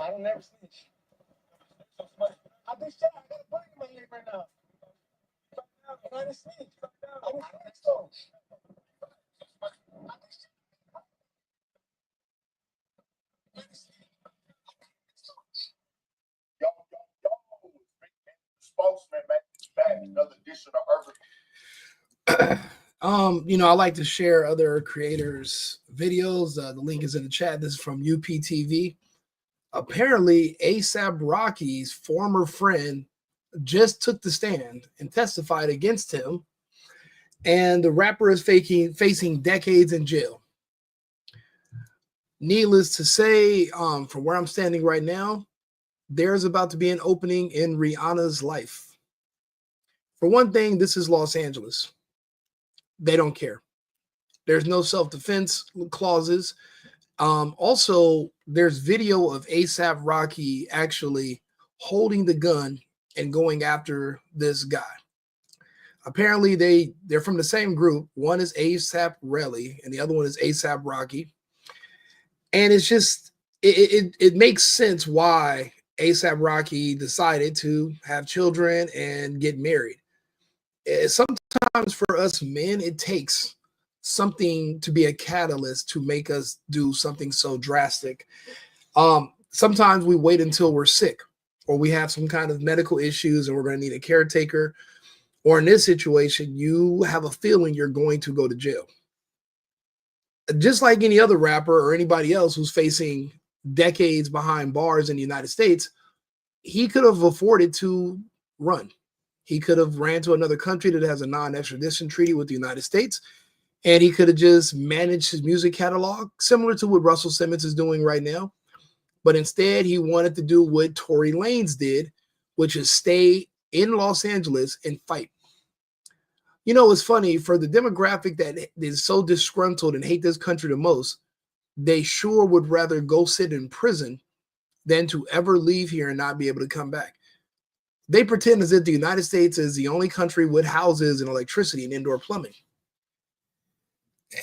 I don't never snitch. I think shit, I got a bug in my ear right now. I didn't snitch. I didn't snitch though. Yo, spokesman, man, back another edition of Urban. I like to share other creators' videos. The link is in the chat. This is from UPTV. Apparently, ASAP Rocky's former friend just took the stand and testified against him, and the rapper is facing decades in jail. Needless to say, from where I'm standing right now, there's about to be an opening in Rhianna's life. For one thing, this is Los Angeles. They don't care. There's no self-defense clauses. Also, there's video of ASAP Rocky actually holding the gun and going after this guy. Apparently, they're from the same group. One is ASAP Relly, and the other one is ASAP Rocky. And it's just it makes sense why ASAP Rocky decided to have children and get married. Sometimes for us men, it takes something to be a catalyst to make us do something so drastic. Sometimes we wait until we're sick or we have some kind of medical issues and we're going to need a caretaker. Or in this situation, you have a feeling you're going to go to jail. Just like any other rapper or anybody else who's facing decades behind bars in the United States, he could have afforded to run. He could have ran to another country that has a non-extradition treaty with the United States, and he could have just managed his music catalog, similar to what Russell Simmons is doing right now. But instead, he wanted to do what Tory Lanez did, which is stay in Los Angeles and fight. You know, it's funny, for the demographic that is so disgruntled and hate this country the most, they sure would rather go sit in prison than to ever leave here and not be able to come back. They pretend as if the United States is the only country with houses and electricity and indoor plumbing.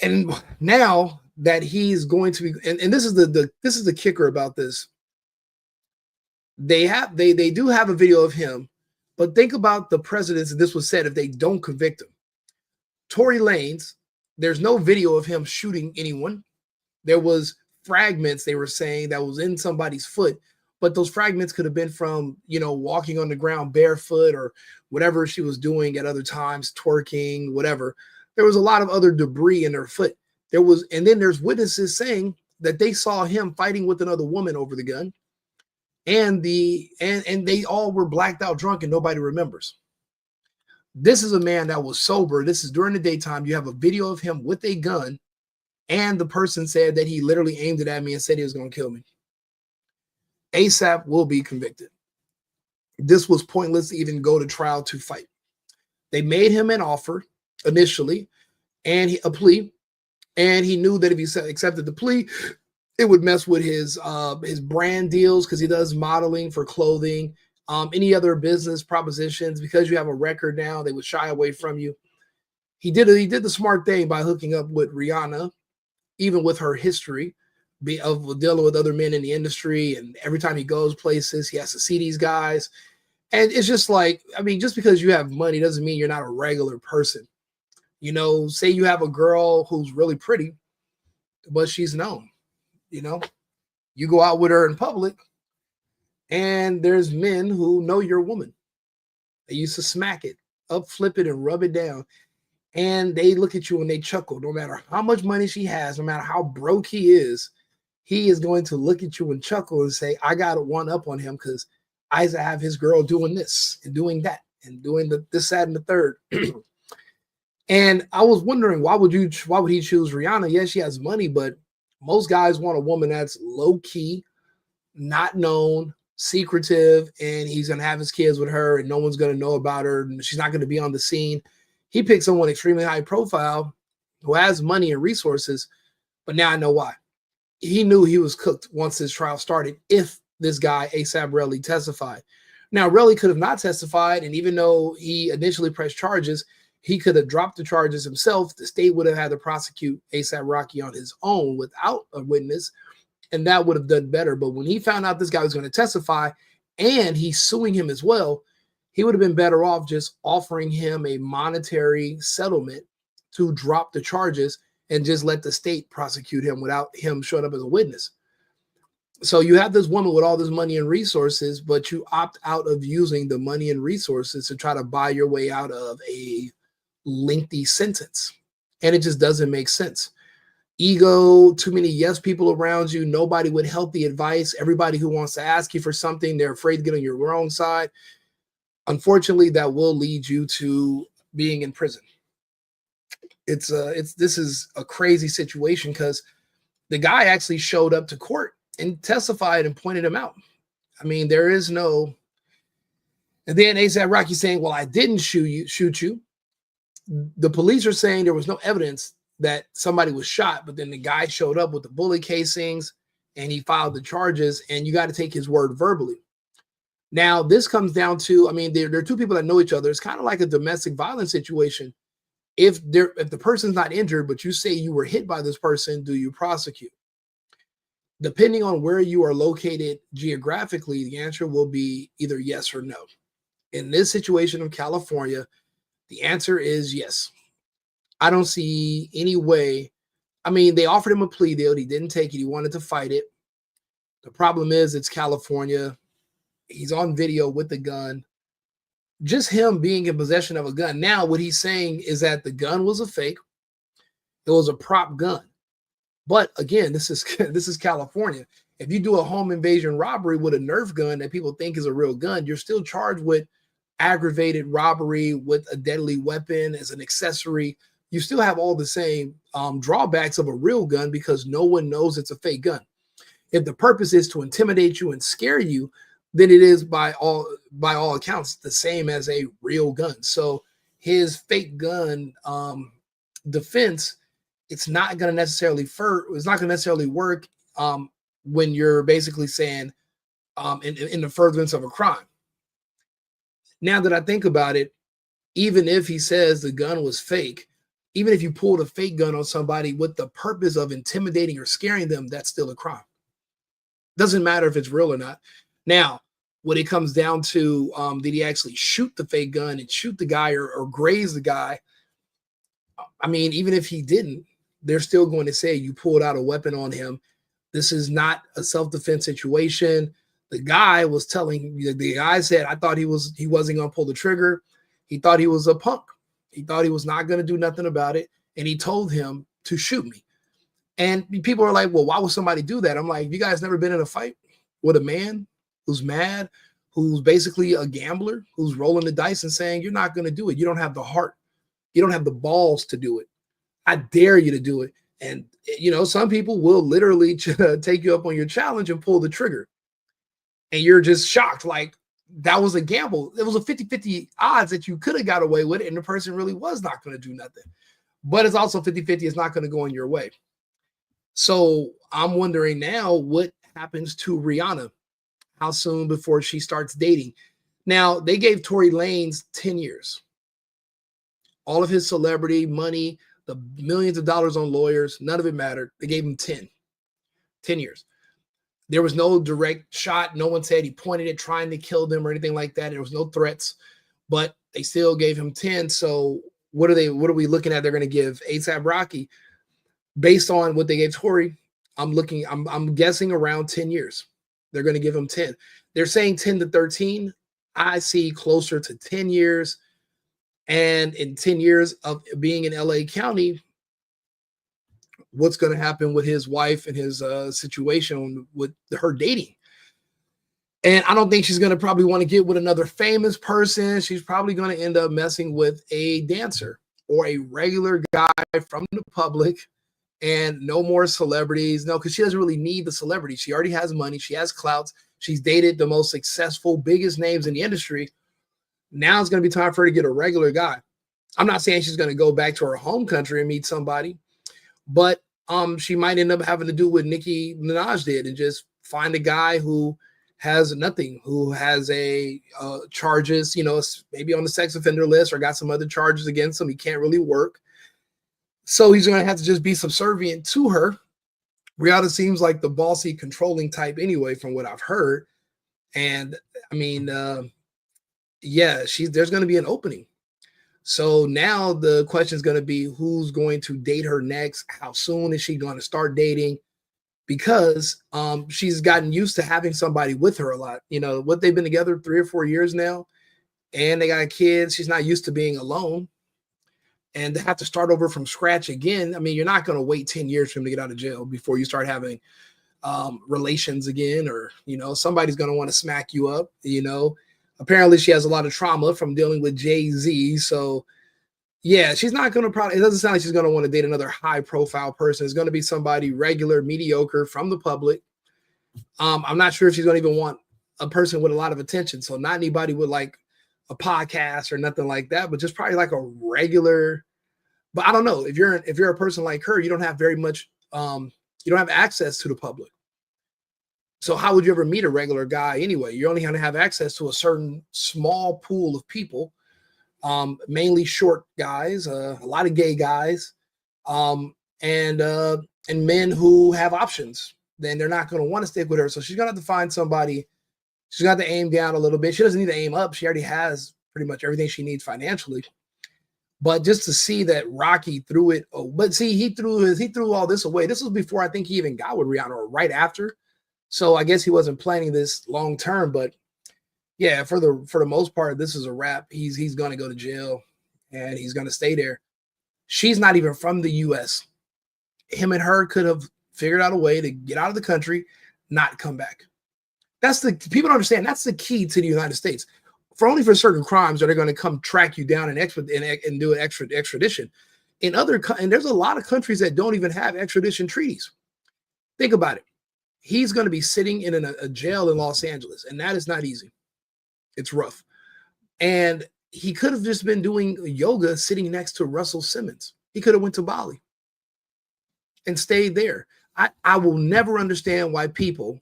And now that he's going to be, and this is the kicker about this. They do have a video of him, but think about the precedents, and this was said, if they don't convict him. Tory Lanez, there's no video of him shooting anyone. There was fragments, they were saying, that was in somebody's foot, but those fragments could have been from, walking on the ground barefoot or whatever she was doing at other times, twerking, whatever. There was a lot of other debris in her foot. And then there's witnesses saying that they saw him fighting with another woman over the gun, and they all were blacked out drunk and nobody remembers. This is a man that was sober. This is during the daytime. You have a video of him with a gun, and the person said that he literally aimed it at me and said he was going to kill me. ASAP will be convicted. This was pointless to even go to trial to fight. They made him an offer initially, and a plea, and he knew that if he accepted the plea, it would mess with his brand deals, because he does modeling for clothing, any other business propositions. Because you have a record now, they would shy away from you. He did the smart thing by hooking up with Rhianna, even with her history of dealing with other men in the industry, and every time he goes places, he has to see these guys. And it's just like, just because you have money doesn't mean you're not a regular person. Say you have a girl who's really pretty, but she's known. You go out with her in public, And there's men who know your woman. They used to smack it, up, flip it, and rub it down. And they look at you and they chuckle. No matter how much money she has, no matter how broke he is going to look at you and chuckle and say, I got one up on him because I used to have his girl doing this and doing that and doing this, that, and the third. And I was wondering, why would he choose Rhianna? Yes, she has money, but most guys want a woman that's low key, not known, secretive, and he's gonna have his kids with her, and no one's gonna know about her, and she's not gonna be on the scene. He picked someone extremely high profile who has money and resources, but now I know why. He knew he was cooked once his trial started if this guy, ASAP Relly, testified. Now, Relly could have not testified, and even though he initially pressed charges, he could have dropped the charges himself. The state would have had to prosecute ASAP Rocky on his own without a witness, and that would have done better. But when he found out this guy was going to testify and he's suing him as well, he would have been better off just offering him a monetary settlement to drop the charges and just let the state prosecute him without him showing up as a witness. So you have this woman with all this money and resources, but you opt out of using the money and resources to try to buy your way out of a lengthy sentence. And it just doesn't make sense. Ego, too many yes people around you, nobody with healthy advice, everybody who wants to ask you for something, they're afraid to get on your wrong side. Unfortunately, that will lead you to being in prison. This is a crazy situation because the guy actually showed up to court and testified and pointed him out. I mean, there is no. And then ASAP Rocky saying, well, I didn't shoot you. The police are saying there was no evidence that somebody was shot, but then the guy showed up with the bullet casings and he filed the charges, and you got to take his word verbally. Now, this comes down to, I mean, there are two people that know each other. It's kind of like a domestic violence situation. If the person's not injured, but you say you were hit by this person, do you prosecute? Depending on where you are located geographically, the answer will be either yes or no. In this situation of California, the answer is yes. I don't see any way. I mean, they offered him a plea deal. He didn't take it. He wanted to fight it. The problem is it's California. He's on video with the gun. Just him being in possession of a gun. Now, what he's saying is that the gun was a fake. It was a prop gun. But again, this is California. If you do a home invasion robbery with a Nerf gun that people think is a real gun, you're still charged with aggravated robbery with a deadly weapon as an accessory. You still have all the same drawbacks of a real gun because no one knows it's a fake gun. If the purpose is to intimidate you and scare you, then it is by all accounts the same as a real gun. So his fake gun defense, it's not going to necessarily work when you're basically saying in the furtherance of a crime. Now that I think about it, even if he says the gun was fake, even if you pulled a fake gun on somebody with the purpose of intimidating or scaring them, that's still a crime. Doesn't matter if it's real or not. Now, when it comes down to did he actually shoot the fake gun and shoot the guy or graze the guy? I mean, even if he didn't, they're still going to say you pulled out a weapon on him. This is not a self-defense situation. The guy was telling the guy said, I thought he wasn't going to pull the trigger. He thought he was a punk. He thought he was not going to do nothing about it. And he told him to shoot me. And people are like, well, why would somebody do that? I'm like, you guys never been in a fight with a man who's mad, who's basically a gambler, who's rolling the dice and saying, you're not going to do it. You don't have the heart. You don't have the balls to do it. I dare you to do it. And, some people will literally take you up on your challenge and pull the trigger. And you're just shocked. Like, that was a gamble. It was a 50-50 odds that you could have got away with it, and the person really was not going to do nothing. But it's also 50-50. It's not going to go in your way. So I'm wondering now what happens to Rhianna. How soon before she starts dating? Now, they gave Tory Lanez 10 years. All of his celebrity, money, the millions of dollars on lawyers, none of it mattered. They gave him 10 years. There was no direct shot. No one said he pointed it trying to kill them or anything like that. There was no threats, but they still gave him 10. So what are we looking at? They're going to give ASAP Rocky based on what they gave Tory. I'm guessing around 10 years. They're going to give him 10. They're saying 10 to 13. I see closer to 10 years. And in 10 years of being in LA County, what's going to happen with his wife and his situation with her dating? And I don't think she's going to probably want to get with another famous person. She's probably going to end up messing with a dancer or a regular guy from the public, and no more celebrities. No, because she doesn't really need the celebrity. She already has money. She has clouts. She's dated the most successful, biggest names in the industry. Now it's going to be time for her to get a regular guy. I'm not saying she's going to go back to her home country and meet somebody, but she might end up having to do what Nicki Minaj did and just find a guy who has nothing, who has a charges, you know, maybe on the sex offender list or got some other charges against him. He can't really work. So he's going to have to just be subservient to her. Rhianna seems like the bossy, controlling type anyway, from what I've heard. And I mean, yeah, there's going to be an opening. So now the question is going to be who's going to date her next? How soon is she going to start dating? Because she's gotten used to having somebody with her a lot. You know, what they've been together 3 or 4 years now, and they got kids. She's not used to being alone. And to have to start over from scratch again, I mean, you're not going to wait 10 years for him to get out of jail before you start having relations again, or, you know, somebody's going to want to smack you up, you know. Apparently she has a lot of trauma from dealing with Jay-Z. So, yeah, she's not going to probably, it doesn't sound like she's going to want to date another high-profile person. It's going to be somebody regular, mediocre, from the public. I'm not sure if she's going to even want a person with a lot of attention. So not anybody with like a podcast or nothing like that, but just probably like a regular. But I don't know, if you're a person like her, you don't have very much, you don't have access to the public. So how would you ever meet a regular guy anyway? You're only going to have access to a certain small pool of people, mainly short guys, a lot of gay guys, and men who have options. Then they're not going to want to stick with her. So she's going to have to find somebody. She's got to aim down a little bit. She doesn't need to aim up. She already has pretty much everything she needs financially. But just to see that Rocky threw it, but see, he threw all this away. This was before I think he even got with Rhianna, or right after. So I guess he wasn't planning this long term. But yeah, for the most part, this is a wrap. He's going to go to jail, and he's going to stay there. She's not even from the U.S. Him and her could have figured out a way to get out of the country, not come back. People don't understand. That's the key to the United States. Only for certain crimes are they going to come track you down and do an extradition. And there's a lot of countries that don't even have extradition treaties. Think about it. He's going to be sitting in a jail in Los Angeles, and that is not easy. It's rough. And he could have just been doing yoga sitting next to Russell Simmons. He could have went to Bali and stayed there. I will never understand why people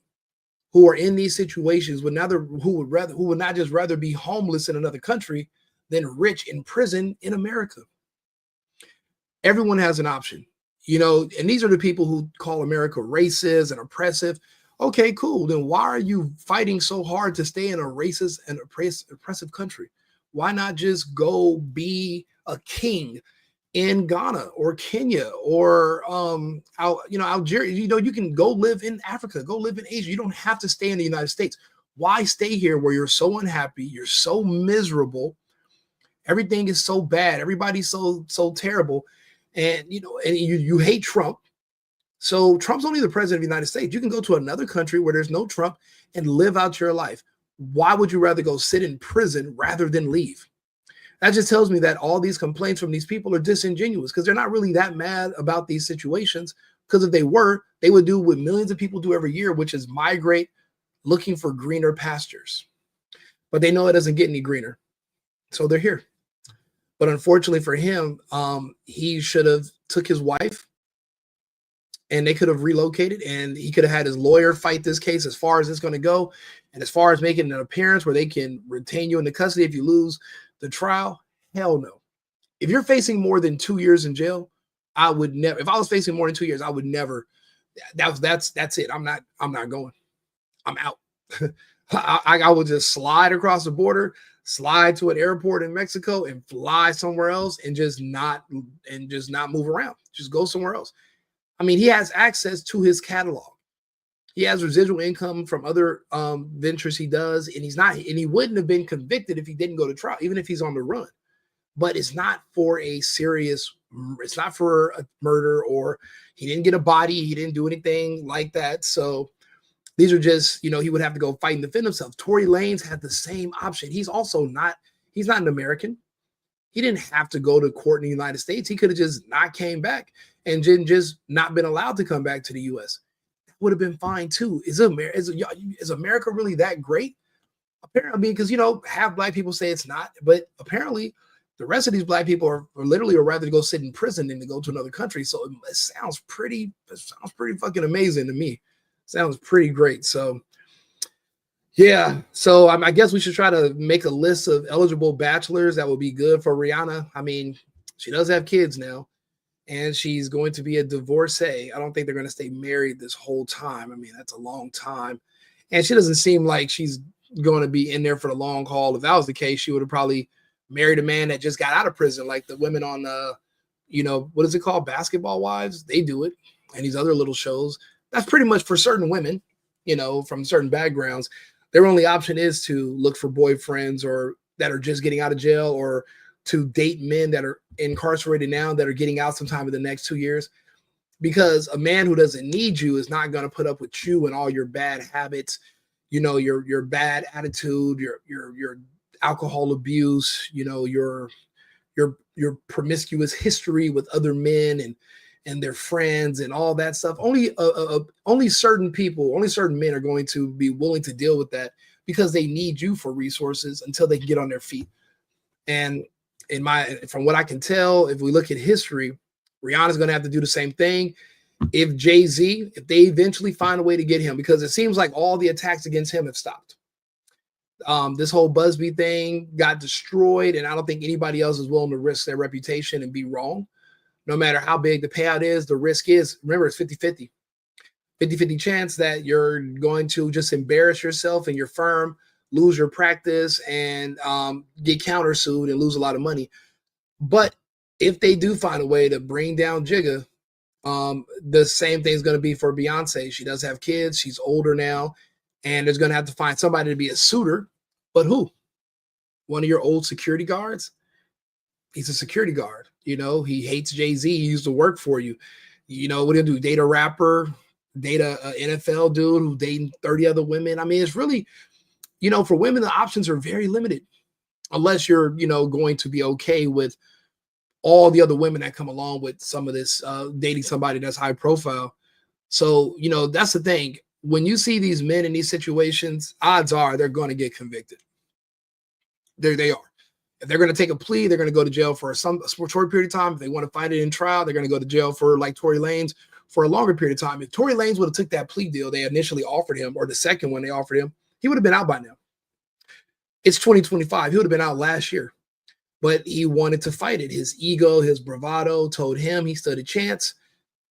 who are in these situations would not just rather be homeless in another country than rich in prison in America. Everyone has an option, you know, and these are the people who call America racist and oppressive. Okay, cool. Then why are you fighting so hard to stay in a racist and oppressive country? Why not just go be a king in Ghana or Kenya or Algeria? You know, you can go live in Africa, go live in Asia. You don't have to stay in the United States. Why stay here where you're so unhappy, you're so miserable, everything is so bad, everybody's so terrible, and you hate Trump. So Trump's only the president of the United States. You can go to another country where there's no Trump and live out your life. Why would you rather go sit in prison rather than leave? That just tells me that all these complaints from these people are disingenuous, because they're not really that mad about these situations. Because if they were, they would do what millions of people do every year, which is migrate looking for greener pastures. But they know it doesn't get any greener. So they're here. But unfortunately for him, he should have took his wife, and they could have relocated, and he could have had his lawyer fight this case as far as it's going to go. And as far as making an appearance where they can retain you in the custody if you lose the trial, hell no. If you're facing more than 2 years in jail, I would never. If I was facing more than 2 years, I would never. That's it. I'm not going. I'm out. I would just slide across the border, slide to an airport in Mexico, and fly somewhere else, and just not move around. Just go somewhere else. I mean, he has access to his catalog. He has residual income from other ventures he does, and he wouldn't have been convicted if he didn't go to trial, even if he's on the run. But it's not for it's not for a murder, or he didn't get a body, he didn't do anything like that. So these are just, he would have to go fight and defend himself. Tory Lanez had the same option. He's not an American. He didn't have to go to court in the United States. He could have just not came back and just not been allowed to come back to the U.S. That would have been fine too. Is America really that great? Apparently, because half black people say it's not, but apparently the rest of these black people are literally would rather go sit in prison than to go to another country. So it sounds pretty fucking amazing to me. Sounds pretty great. So yeah, so I guess we should try to make a list of eligible bachelors that would be good for Rhianna. I mean, she does have kids now, and she's going to be a divorcee. I don't think they're going to stay married this whole time. I mean, that's a long time. And she doesn't seem like she's going to be in there for the long haul. If that was the case, she would have probably married a man that just got out of prison, like the women on, what is it called? Basketball Wives. They do it. And these other little shows. That's pretty much for certain women, from certain backgrounds. Their only option is to look for boyfriends or that are just getting out of jail, or to date men that are incarcerated now that are getting out sometime in the next 2 years. Because a man who doesn't need you is not going to put up with you and all your bad habits, your bad attitude, your alcohol abuse, your promiscuous history with other men and their friends and all that stuff. Only certain people, only certain men are going to be willing to deal with that, because they need you for resources until they can get on their feet. And from what I can tell, if we look at history, Rihanna's going to have to do the same thing. If Jay-Z, if they eventually find a way to get him, because it seems like all the attacks against him have stopped. This whole Busby thing got destroyed, and I don't think anybody else is willing to risk their reputation and be wrong. No matter how big the payout is, the risk is, remember, it's 50-50. 50-50 chance that you're going to just embarrass yourself and your firm, lose your practice, and get countersued and lose a lot of money. But if they do find a way to bring down Jigga, the same thing is going to be for Beyonce. She does have kids. She's older now, and there's going to have to find somebody to be a suitor. But who? One of your old security guards? He's a security guard. He hates Jay-Z. He used to work for you. What he'll do? Date a rapper, date a NFL dude who dating 30 other women. I mean, it's really, for women, the options are very limited, unless you're, going to be okay with all the other women that come along with some of this, dating somebody that's high profile. So, that's the thing. When you see these men in these situations, odds are they're going to get convicted. There they are. If they're going to take a plea, they're going to go to jail for a short period of time. If they want to fight it in trial, they're going to go to jail for, like Tory Lanez, for a longer period of time. If Tory Lanez would have took that plea deal they initially offered him, or the second one they offered him, he would have been out by now. It's 2025. He would have been out last year. But he wanted to fight it. His ego, his bravado told him he stood a chance.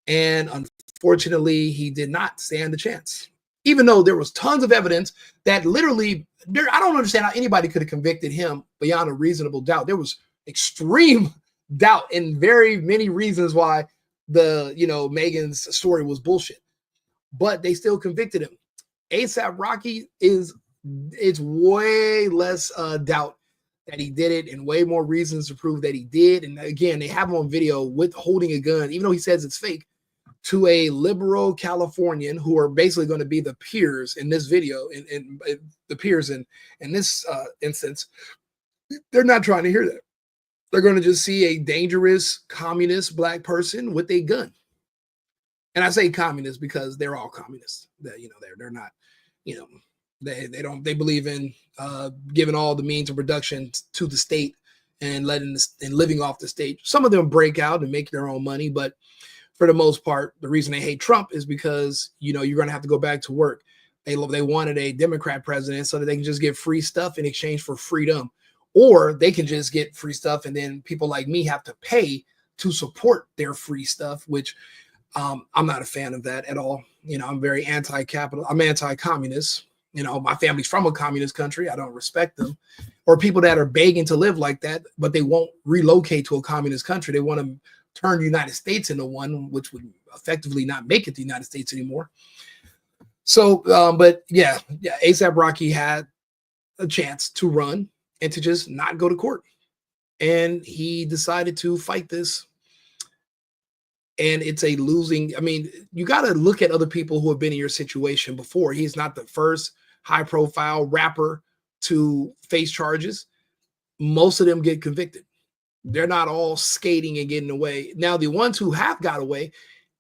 And unfortunately, he did not stand a chance. Even though there was tons of evidence that literally, I don't understand how anybody could have convicted him beyond a reasonable doubt. There was extreme doubt and very many reasons why Megan's story was bullshit. But they still convicted him. ASAP Rocky it's way less doubt that he did it, and way more reasons to prove that he did. And again, they have him on video with holding a gun, even though he says it's fake, to a liberal Californian, who are basically going to be the peers in this video, and the peers in this instance. They're not trying to hear that. They're going to just see a dangerous communist black person with a gun. And I say communist because they're all communists. That they're not, they believe in giving all the means of production to the state and living off the state. Some of them break out and make their own money, but for the most part, the reason they hate Trump is because, you're going to have to go back to work. They wanted a Democrat president so that they can just get free stuff in exchange for freedom, or they can just get free stuff. And then people like me have to pay to support their free stuff, which I'm not a fan of that at all. I'm very anti-capital. I'm anti-communist. My family's from a communist country. I don't respect them. Or people that are begging to live like that, but they won't relocate to a communist country. They want to turn the United States into one, which would effectively not make it the United States anymore. So, but yeah, ASAP Rocky had a chance to run and to just not go to court. And he decided to fight this. And it's a losing. I mean, you got to look at other people who have been in your situation before. He's not the first high profile rapper to face charges. Most of them get convicted. They're not all skating and getting away. Now, the ones who have got away,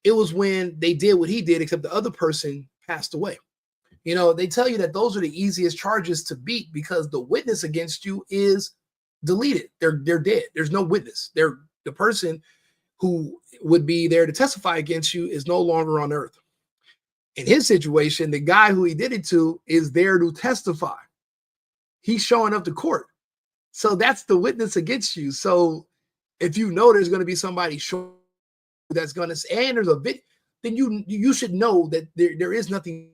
it was when they did what he did, except the other person passed away. You know, they tell you that those are the easiest charges to beat because the witness against you is deleted. They're dead. There's no witness. They're the person who would be there to testify against you is no longer on earth. In his situation, the guy who he did it to is there to testify. He's showing up to court. So that's the witness against you. So if you know there's going to be somebody that's going to say, and there's a bit, then you should know that there is nothing,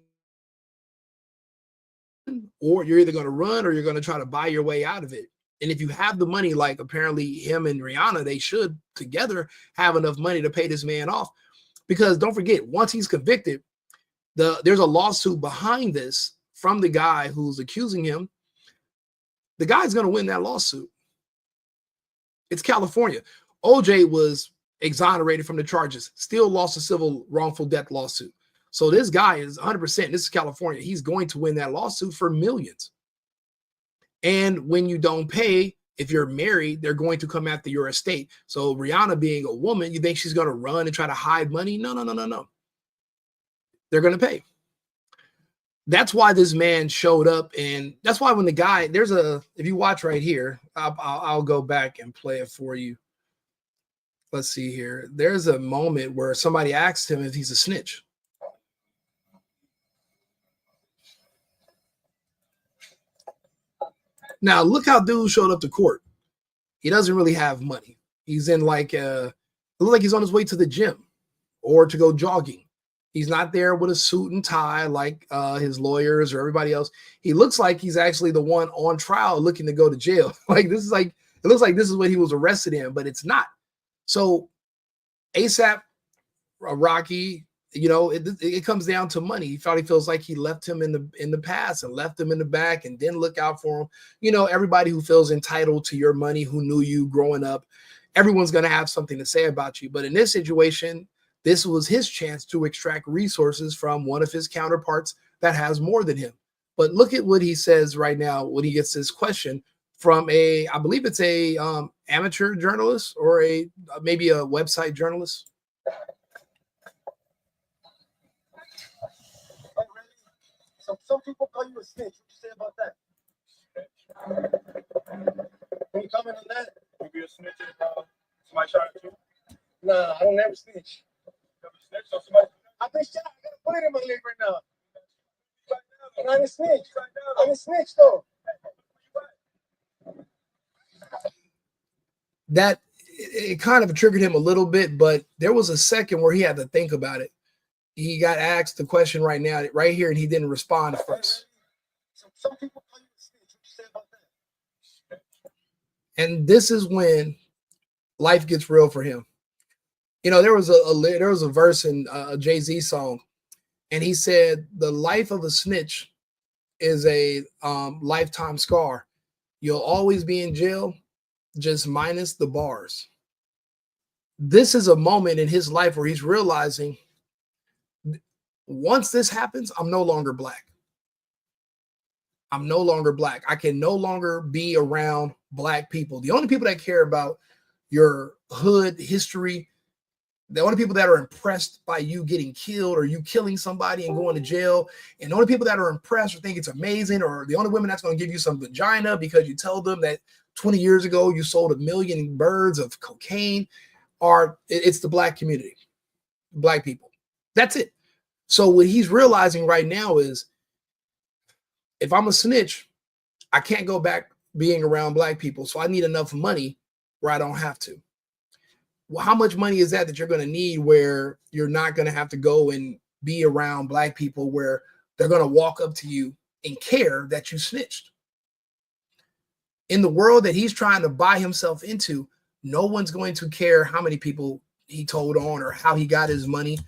or you're either going to run or you're going to try to buy your way out of it. And if you have the money, like apparently him and Rhianna, they should together have enough money to pay this man off. Because don't forget, once he's convicted, there's a lawsuit behind this from the guy who's accusing him. The guy's going to win that lawsuit. It's California. OJ was exonerated from the charges, still lost a civil wrongful death lawsuit. So this guy is 100%. This is California. He's going to win that lawsuit for millions. And when you don't pay, if you're married, they're going to come after your estate. So Rhianna being a woman, you think she's going to run and try to hide money? No. They're going to pay. That's why this man showed up. And that's why when the guy, if you watch right here, I'll go back and play it for you. Let's see here. There's a moment where somebody asked him if he's a snitch. Now, look how dude showed up to court. He doesn't really have money. He's in it looks like he's on his way to the gym or to go jogging. He's not there with a suit and tie like his lawyers or everybody else. He looks like he's actually the one on trial looking to go to jail. It looks like this is what he was arrested in, but it's not. So ASAP Rocky, it comes down to money. He probably feels like he left him in the past and left him in the back and didn't look out for him. Everybody who feels entitled to your money, who knew you growing up, everyone's going to have something to say about you. But in this situation, this was his chance to extract resources from one of his counterparts that has more than him. But look at what he says right now when he gets this question from I believe it's a amateur journalist or maybe a website journalist. Some people call you a snitch. What you say about that? Can you comment on that? You be a snitch if somebody shot at you? Nah, I don't never snitch. Never snitch on somebody? I've been shot. I gotta put it in my leg right now. And I didn't snitch. I didn't snitch though. That it kind of triggered him a little bit, but there was a second where he had to think about it. He got asked the question right here, and he didn't respond at first. Some people call you a snitch. What you say about that? And this is when life gets real for him. There was a verse in a Jay-Z song, and he said, "The life of a snitch is a lifetime scar. You'll always be in jail, just minus the bars." This is a moment in his life where he's realizing, once this happens, I'm no longer black. I'm no longer black. I can no longer be around black people. The only people that care about your hood history, the only people that are impressed by you getting killed or you killing somebody and going to jail, and the only people that are impressed or think it's amazing, or the only women that's going to give you some vagina because you told them that 20 years ago you sold 1 million birds of cocaine, it's the black community, black people. That's it. So what he's realizing right now is, if I'm a snitch, I can't go back being around black people. So I need enough money where I don't have to. Well, how much money is that you're going to need where you're not going to have to go and be around black people where they're going to walk up to you and care that you snitched? In the world that he's trying to buy himself into, no one's going to care how many people he told on or how he got his money.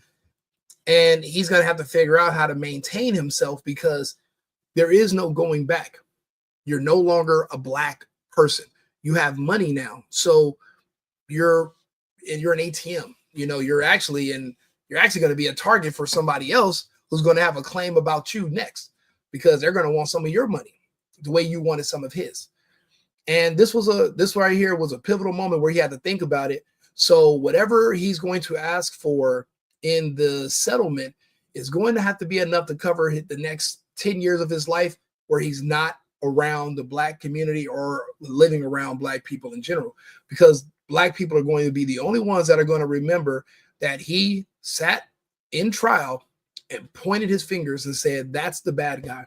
And he's going to have to figure out how to maintain himself because there is no going back. You're no longer a black person. You have money now. So you're an ATM. You're actually going to be a target for somebody else who's going to have a claim about you next because they're going to want some of your money the way you wanted some of his. And this right here was a pivotal moment where he had to think about it. So whatever he's going to ask for in the settlement is going to have to be enough to cover the next 10 years of his life where he's not around the black community or living around black people in general, because black people are going to be the only ones that are going to remember that he sat in trial and pointed his fingers and said, that's the bad guy.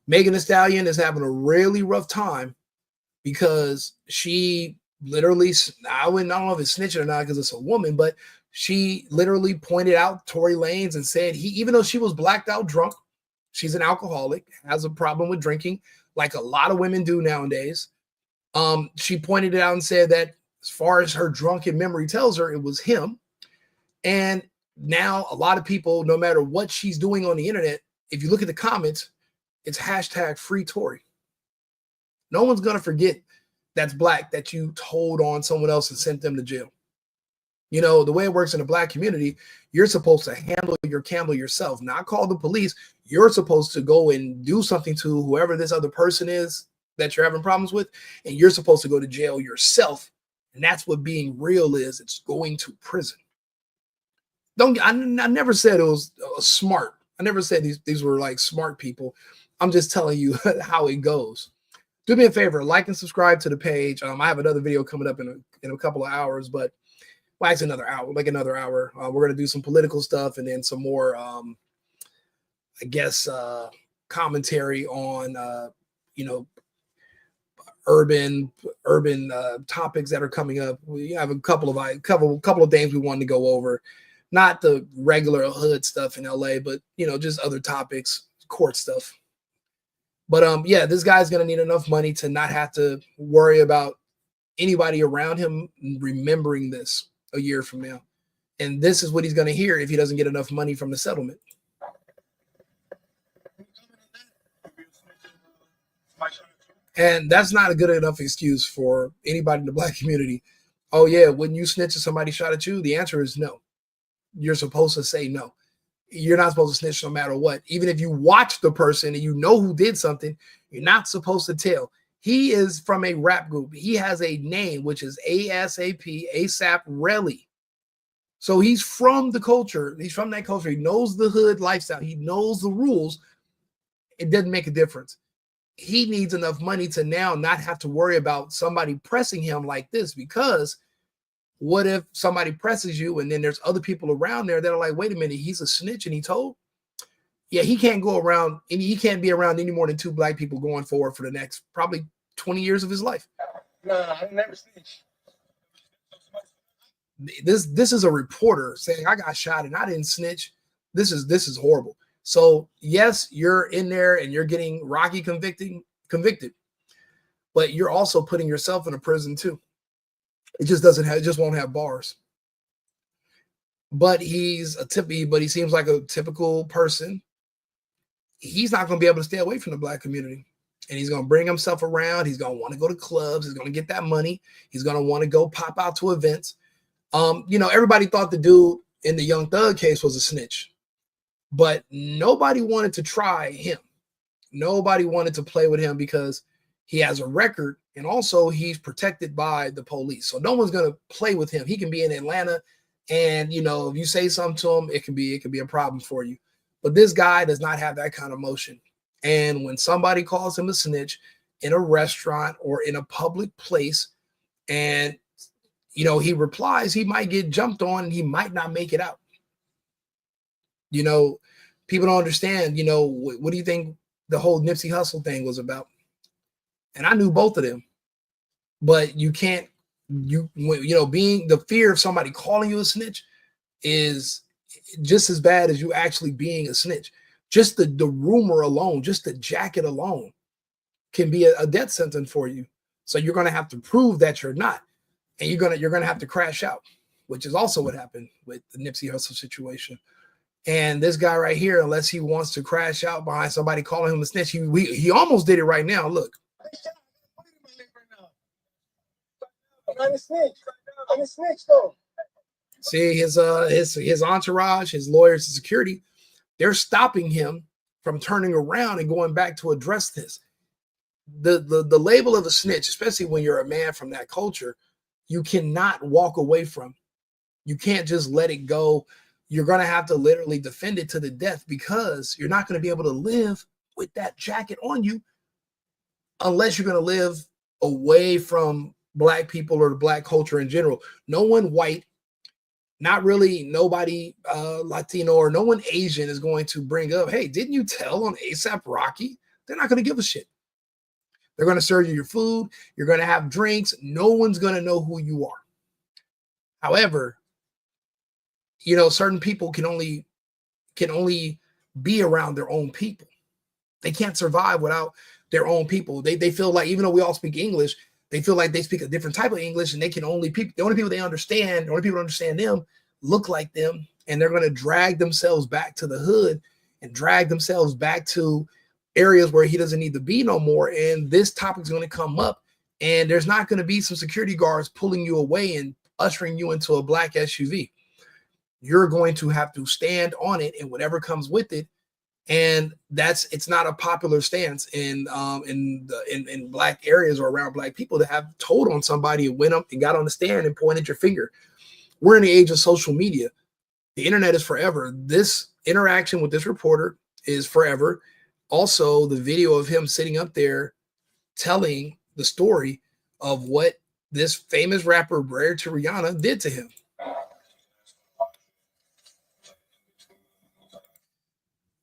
Megan Thee Stallion is having a really rough time because she literally, I don't know if it's snitching or not because it's a woman, but she literally pointed out Tory Lanez and said even though she was blacked out drunk, she's an alcoholic, has a problem with drinking, like a lot of women do nowadays. She pointed it out and said that as far as her drunken memory tells her, it was him. And now a lot of people, no matter what she's doing on the internet, if you look at the comments, it's hashtag free Tory. No one's going to forget that's black that you told on someone else and sent them to jail. The way it works in the black community, you're supposed to handle your candle yourself, not call the police. You're supposed to go and do something to whoever this other person is that you're having problems with, and you're supposed to go to jail yourself. And that's what being real is. It's going to prison. I never said it was smart. I never said these were like smart people. I'm just telling you how it goes. Do me a favor, like and subscribe to the page. I have another video coming up in a couple of hours, but it's another hour. We're gonna do some political stuff and then some more, commentary on urban topics that are coming up. We have a couple of things we wanted to go over, not the regular hood stuff in LA, but just other topics, court stuff. But this guy's gonna need enough money to not have to worry about anybody around him remembering this a year from now. And this is what he's gonna hear if he doesn't get enough money from the settlement. And that's not a good enough excuse for anybody in the black community. Oh yeah, when you snitch and somebody shot at you, the answer is no. You're supposed to say no. You're not supposed to snitch no matter what. Even if you watch the person and you know who did something, you're not supposed to tell. He is from a rap group. He has a name, which is ASAP Relly. So he's from the culture. He's from that culture. He knows the hood lifestyle. He knows the rules. It doesn't make a difference. He needs enough money to now not have to worry about somebody pressing him like this, because what if somebody presses you and then there's other people around there that are like, wait a minute, he's a snitch and he told? Yeah, he can't go around, and he can't be around any more than 2 black people going forward for the next probably 20 years of his life. No, I never snitch. This is a reporter saying I got shot and I didn't snitch. This is horrible. So yes, you're in there and you're getting Rocky convicted, but you're also putting yourself in a prison too. It just won't have bars. But he seems like a typical person. He's not going to be able to stay away from the black community. And he's going to bring himself around. He's going to want to go to clubs. He's going to get that money. He's going to want to go pop out to events. Everybody thought the dude in the Young Thug case was a snitch, but nobody wanted to try him. Nobody wanted to play with him because he has a record, and also he's protected by the police. So no one's going to play with him. He can be in Atlanta, and if you say something to him, it can be a problem for you. But this guy does not have that kind of motion. And when somebody calls him a snitch in a restaurant or in a public place, and he replies, he might get jumped on and he might not make it out. People don't understand, what do you think the whole Nipsey Hussle thing was about? And I knew both of them, but you can't, being the fear of somebody calling you a snitch is just as bad as you actually being a snitch. Just the rumor alone, just the jacket alone can be a death sentence for you. So you're going to have to prove that you're not, and you're going to have to crash out. which is also what happened with the Nipsey Hussle situation. And this guy right here, unless he wants to crash out behind somebody calling him a snitch, he almost did it right now. Look. I'm a snitch. I'm a snitch though. See his entourage, his lawyers, and security, they're stopping him from turning around and going back to address this. The label of a snitch, especially when you're a man from that culture, you cannot walk away from. You can't just let it go. You're going to have to literally defend it to the death, because you're not going to be able to live with that jacket on you unless you're going to live away from black people or the black culture in general. No one white, not really nobody Latino, or no one Asian is going to bring up, hey, didn't you tell on ASAP Rocky? They're not going to give a shit. They're going to serve you your food. You're going to have drinks. No one's going to know who you are. However, you know, certain people can only be around their own people. They can't survive without their own people. They feel like, even though we all speak English, they feel like they speak a different type of English, and they can only the only people they understand, the only people who understand them look like them, and they're going to drag themselves back to the hood and drag themselves back to areas where he doesn't need to be no more. And this topic is going to come up, and there's not going to be some security guards pulling you away and ushering you into a black SUV. You're going to have to stand on it and whatever comes with it. And it's not a popular stance in black areas or around black people to have told on somebody and went up and got on the stand and pointed your finger. We're in the age of social media. The internet is forever. This interaction with this reporter is forever. Also, the video of him sitting up there telling the story of what this famous rapper, married to Rhianna, did to him.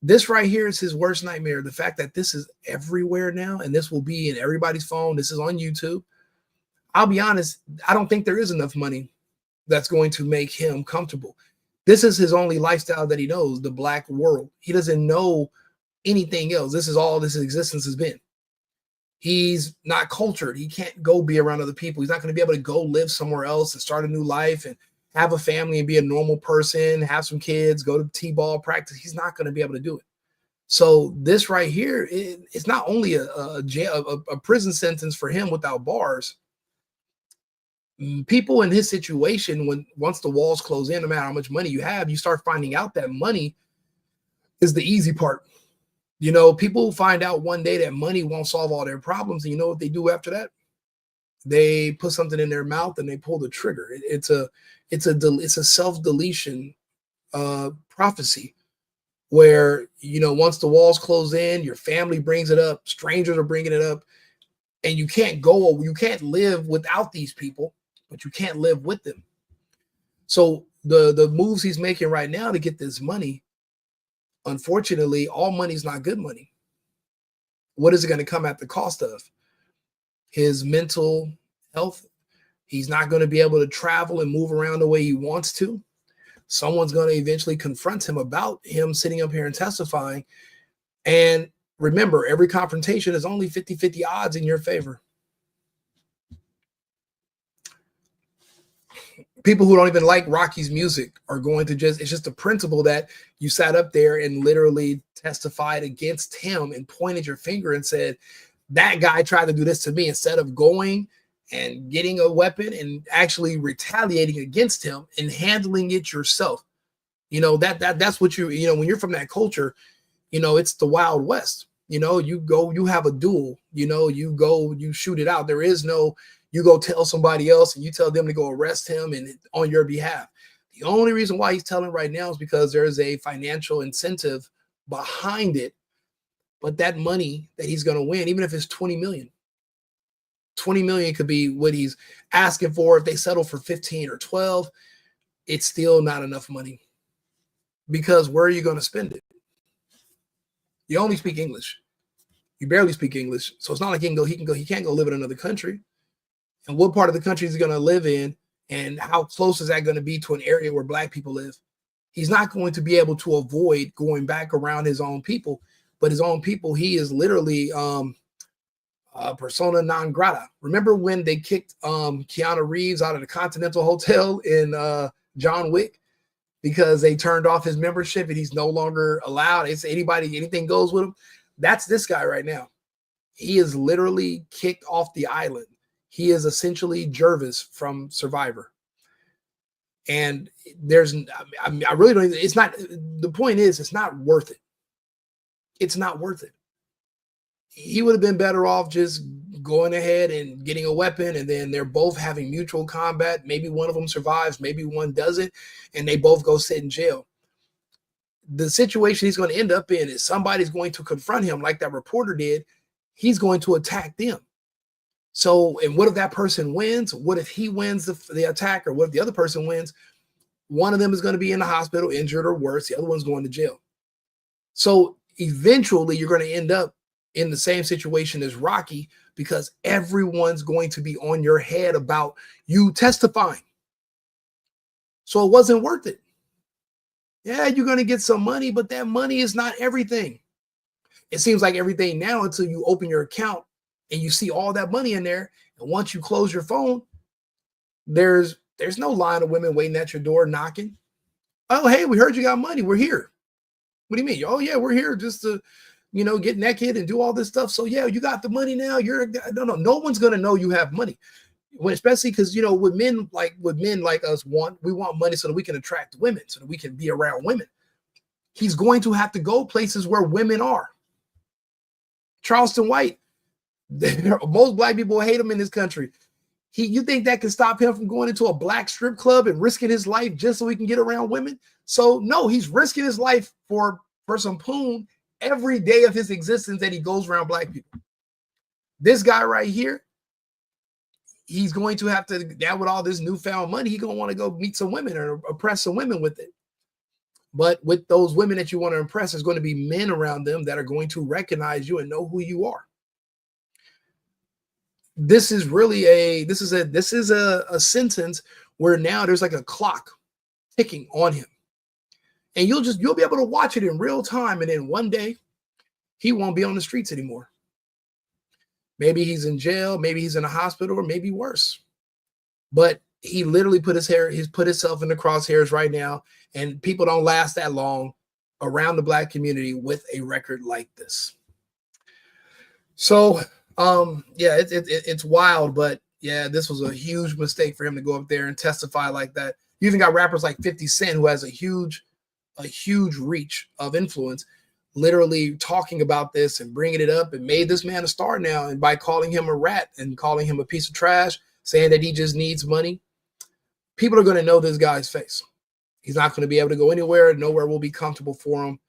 This right here is his worst nightmare. The fact that this is everywhere now, and this will be in everybody's phone. This is on YouTube. I'll be honest, I don't think there is enough money that's going to make him comfortable. This is his only lifestyle that he knows, the black world. He doesn't know anything else. This is all this existence has been. He's not cultured. He can't go be around other people. He's not going to be able to go live somewhere else and start a new life and have a family and be a normal person, have some kids, go to t-ball practice. He's not going to be able to do it. So this right here, it's not only a prison sentence for him without bars. People in his situation, once the walls close in, no matter how much money you have, you start finding out that money is the easy part. You know, people find out one day that money won't solve all their problems. And you know what they do after that? They put something in their mouth and they pull the trigger. It's a self-deletion prophecy where, you know, once the walls close in, your family brings it up, strangers are bringing it up, and you can't live without these people, but you can't live with them. So the moves he's making right now to get this money, unfortunately, all money's not good money. What is it going to come at the cost of? His mental health. He's not going to be able to travel and move around the way he wants to. Someone's going to eventually confront him about him sitting up here and testifying. And remember, every confrontation is only 50-50 odds in your favor. People who don't even like Rocky's music are going to it's just a principle that you sat up there and literally testified against him and pointed your finger and said, that guy tried to do this to me, instead of going and getting a weapon and actually retaliating against him and handling it yourself. You know, that's what you know, when you're from that culture, you know, it's the Wild West. You know, you go, you have a duel, you know, you go, you shoot it out. There is no, you go tell somebody else and you tell them to go arrest him and on your behalf. The only reason why he's telling right now is because there is a financial incentive behind it. But that money that he's going to win, even if it's 20 million could be what he's asking for. If they settle for 15 or 12, it's still not enough money, because where are you going to spend it? You only speak English. You barely speak English. So it's not like he can't go live in another country. And what part of the country is he going to live in? And how close is that going to be to an area where black people live? He's not going to be able to avoid going back around his own people. But his own people, he is literally persona non grata. Remember when they kicked Keanu Reeves out of the Continental Hotel in John Wick because they turned off his membership and he's no longer allowed? It's anybody, anything goes with him. That's this guy right now. He is literally kicked off the island. He is essentially Jervis from Survivor. And there's, I really don't, it's not, the point is, it's not worth it. It's not worth it. He would have been better off just going ahead and getting a weapon, and then they're both having mutual combat. Maybe one of them survives, maybe one doesn't, and they both go sit in jail. The situation he's going to end up in is somebody's going to confront him like that reporter did. He's going to attack them. So, and what if that person wins? What if he wins the attack, or what if the other person wins? One of them is going to be in the hospital, injured or worse. The other one's going to jail. So eventually you're going to end up in the same situation as Rocky, because everyone's going to be on your head about you testifying. So it wasn't worth it. Yeah, you're going to get some money, but that money is not everything. It seems like everything now until you open your account and you see all that money in there. And once you close your phone, there's no line of women waiting at your door knocking. Oh, hey, we heard you got money. We're here. What do you mean? Oh, yeah, we're here just to, get naked and do all this stuff. So, yeah, you got the money now. No one's going to know you have money. Especially because, what men like us want, we want money so that we can attract women, so that we can be around women. He's going to have to go places where women are. Charleston White, most black people hate him in this country. You think that can stop him from going into a black strip club and risking his life just so he can get around women? So no, he's risking his life for some poon every day of his existence that he goes around black people. This guy right here, he's going to have to, now with all this newfound money, he's going to want to go meet some women or oppress some women with it. But with those women that you want to impress, there's going to be men around them that are going to recognize you and know who you are. This is really a sentence where now there's like a clock ticking on him. And you'll be able to watch it in real time. And then one day he won't be on the streets anymore. Maybe he's in jail, maybe he's in a hospital, or maybe worse. But he literally he's put himself in the crosshairs right now. And people don't last that long around the black community with a record like this. So, yeah, it's wild, but yeah, this was a huge mistake for him to go up there and testify like that. You even got rappers like 50 Cent, who has a huge reach of influence, literally talking about this and bringing it up and made this man a star now. And by calling him a rat and calling him a piece of trash, saying that he just needs money, people are going to know this guy's face. He's not going to be able to go anywhere. Nowhere will be comfortable for him.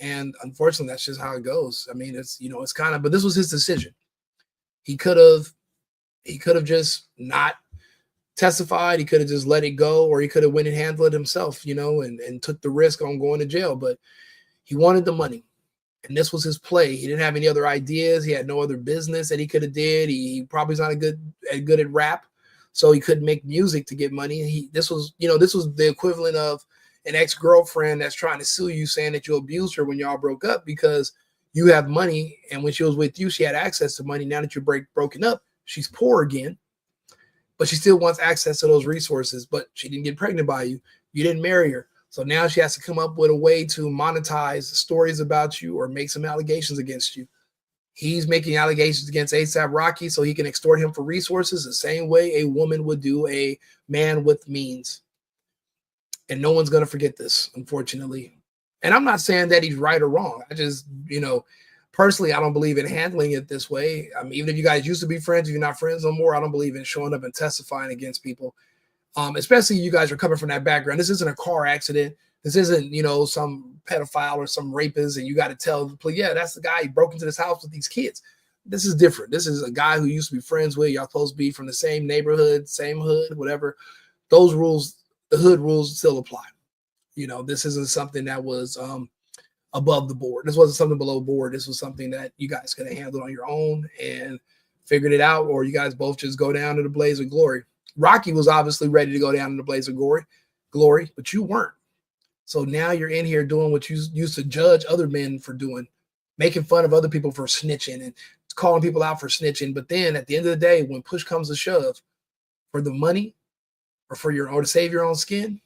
And unfortunately, that's just how it goes. I mean, it's kind of, but this was his decision. He could have just not testified. He could have just let it go, or he could have went and handled it himself, and took the risk on going to jail. But he wanted the money, and this was his play. He didn't have any other ideas. He had no other business that he could have did. He probably's not good at rap, so he couldn't make music to get money. This was the equivalent of an ex-girlfriend that's trying to sue you, saying that you abused her when y'all broke up because you have money, and when she was with you, she had access to money. Now that you're broken up, she's poor again, but she still wants access to those resources, but she didn't get pregnant by you. You didn't marry her. So now she has to come up with a way to monetize stories about you or make some allegations against you. He's making allegations against A$AP Rocky so he can extort him for resources the same way a woman would do a man with means. And no one's going to forget this, unfortunately. And I'm not saying that he's right or wrong. I just, personally, I don't believe in handling it this way. I mean, even if you guys used to be friends, if you're not friends no more, I don't believe in showing up and testifying against people. Especially you guys are coming from that background. This isn't a car accident. This isn't, some pedophile or some rapist, and you got to tell the police, yeah, that's the guy who broke into this house with these kids. This is different. This is a guy who used to be friends with. Y'all supposed to be from the same neighborhood, same hood, whatever. Those rules, the hood rules still apply. This isn't something that was above the board. This wasn't something below board. This was something that you guys could have handled on your own and figured it out, or you guys both just go down to the blaze of glory. Rocky was obviously ready to go down in the blaze of glory, but you weren't. So now you're in here doing what you used to judge other men for doing. making fun of other people for snitching and calling people out for snitching. But then at the end of the day, when push comes to shove for the money or or to save your own skin,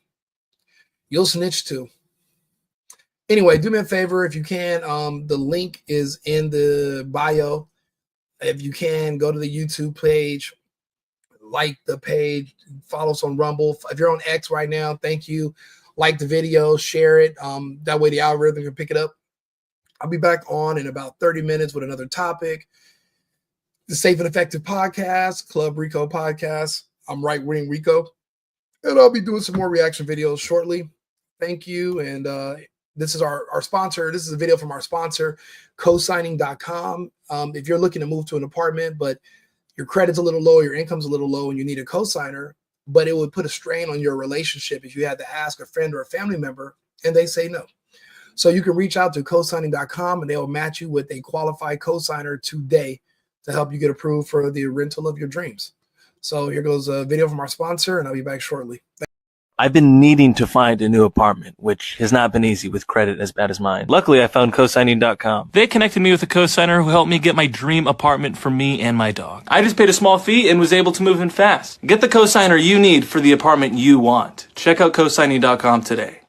you'll snitch too. Anyway, do me a favor if you can. The link is in the bio. If you can, go to the YouTube page, like the page, follow us on Rumble. If you're on X right now, thank you. Like the video, share it. That way the algorithm can pick it up. I'll be back on in about 30 minutes with another topic. The Safe and Effective Podcast, Club Rico Podcast. I'm Right Wing Rico. And I'll be doing some more reaction videos shortly. Thank you. And this is our sponsor. This is a video from our sponsor, cosigning.com. If you're looking to move to an apartment, but your credit's a little low, your income's a little low, and you need a cosigner, but it would put a strain on your relationship if you had to ask a friend or a family member and they say no. So you can reach out to cosigning.com and they'll match you with a qualified cosigner today to help you get approved for the rental of your dreams. So here goes a video from our sponsor, and I'll be back shortly. I've been needing to find a new apartment, which has not been easy with credit as bad as mine. Luckily, I found cosigning.com. They connected me with a cosigner who helped me get my dream apartment for me and my dog. I just paid a small fee and was able to move in fast. Get the cosigner you need for the apartment you want. Check out cosigning.com today.